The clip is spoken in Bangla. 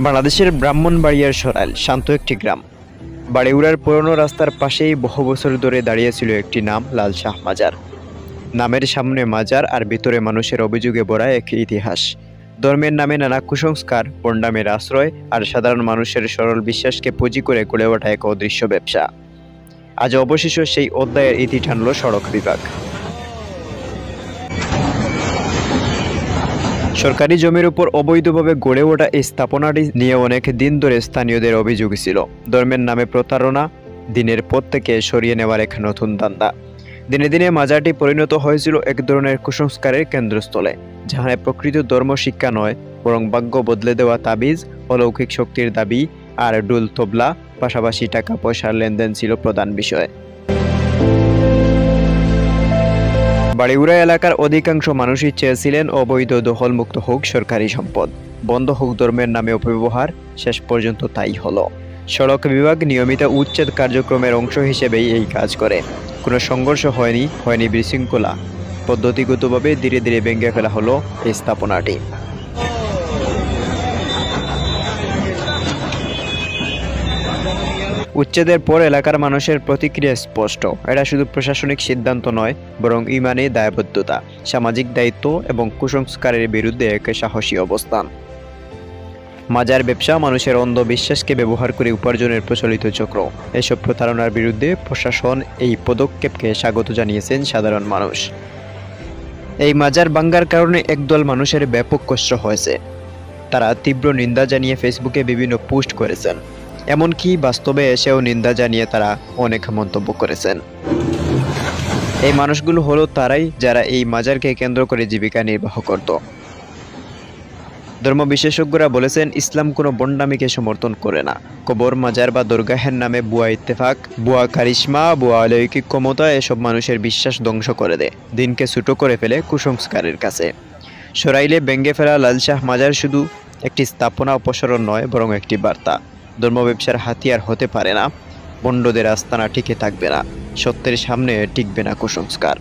বাংলাদেশের ব্রাহ্মণবাড়িয়ার সরাইল শান্ত একটি গ্রাম। বাড়িউড়ার পুরনো রাস্তার পাশেই বহু বছর ধরে দাঁড়িয়েছিল একটি নাম, লাল শাহ মাজার। নামের সামনে মাজার আর ভিতরে মানুষের অভিযোগে ভরা এক ইতিহাস। ধর্মের নামে নানা কুসংস্কার, ভণ্ডামের আশ্রয় আর সাধারণ মানুষের সরল বিশ্বাসকে পুঁজি করে গড়ে ওঠা এক অদৃশ্য ব্যবসা। আজ অবশেষে সেই অধ্যায়ের ইতি টানল সড়ক বিভাগ। সরকারি জমির উপর অবৈধভাবে গড়ে ওঠা এই স্থাপনাটি নিয়ে অনেক দিন ধরে স্থানীয়দের অভিযোগ ছিল। ধর্মের নামে প্রতারণা, দিনের পর থেকে সরিয়ে নেওয়ার এক নতুন ধান্দা। দিনে দিনে মাজারটি পরিণত হয়েছিল এক ধরনের কুসংস্কারের কেন্দ্রস্থলে, যেখানে প্রকৃত ধর্ম শিক্ষা নয়, বরং ভাগ্য বদলে দেওয়া তাবিজ, অলৌকিক শক্তির দাবি আর ডুল তবলা, পাশাপাশি টাকা পয়সার লেনদেন ছিল প্রধান বিষয়। বাড়িউড়া এলাকার অধিকাংশ মানুষই চেয়েছিলেন অবৈধ দখলমুক্ত হোক সরকারি সম্পদ, বন্ধ হোক ধর্মের নামে অপব্যবহার। শেষ পর্যন্ত তাই হলো। সড়ক বিভাগ নিয়মিত উচ্ছেদ কার্যক্রমের অংশ হিসেবেই এই কাজ করে। কোনো সংঘর্ষ হয়নি বিশৃঙ্খলা। পদ্ধতিগতভাবে ধীরে ধীরে ভেঙে ফেলা হলো এই স্থাপনাটি। উচ্ছেদের পর এলাকার মানুষের প্রতিক্রিয়া স্পষ্ট। এটা শুধু প্রশাসনিক সিদ্ধান্ত নয়, বরং ইমানি দায়বদ্ধতা, সামাজিক দায়িত্ব এবং কুসংস্কারের বিরুদ্ধে এক সাহসী অবস্থান। মাজার ব্যবসা মানুষের অন্ধবিশ্বাসকে ব্যবহার করে উপার্জনের প্রচলিত চক্র। এসব প্রতারণার বিরুদ্ধে প্রশাসন এই পদক্ষেপকে স্বাগত জানিয়েছেন সাধারণ মানুষ। এই মাজার ভাঙ্গার কারণে একদল মানুষের ব্যাপক কষ্ট হয়েছে। তারা তীব্র নিন্দা জানিয়ে ফেসবুকে বিভিন্ন পোস্ট করেছেন। এমনকি বাস্তবে এসেও নিন্দা জানিয়ে তারা অনেক মন্তব্য করেছেন। এই মানুষগুলো হলো তারাই যারা এই মাজারকে কেন্দ্র করে জীবিকা নির্বাহ করত। ধর্ম বিশেষজ্ঞরা বলেছেন, ইসলাম কোনো ভণ্ডামিকে সমর্থন করে না। কবর, মাজার বা দরগাহের নামে ভুয়া ইত্তেফাক, ভুয়া কারিশমা, ভুয়া অলৌকিক ক্ষমতা এসব মানুষের বিশ্বাস ধ্বংস করে দেয়, দিনকে ছোট করে ফেলে কুসংস্কারের কাছে। সরাইলে ভেঙে ফেলা লাল শাহ মাজার শুধু একটি স্থাপনা অপসারণ নয়, বরং একটি বার্তা। ধর্ম ব্যবসার হাতিয়ার হতে পারে না, ভণ্ডদের আস্তানা টিকে থাকবে না, সত্যের সামনে টিকবে না কুসংস্কার।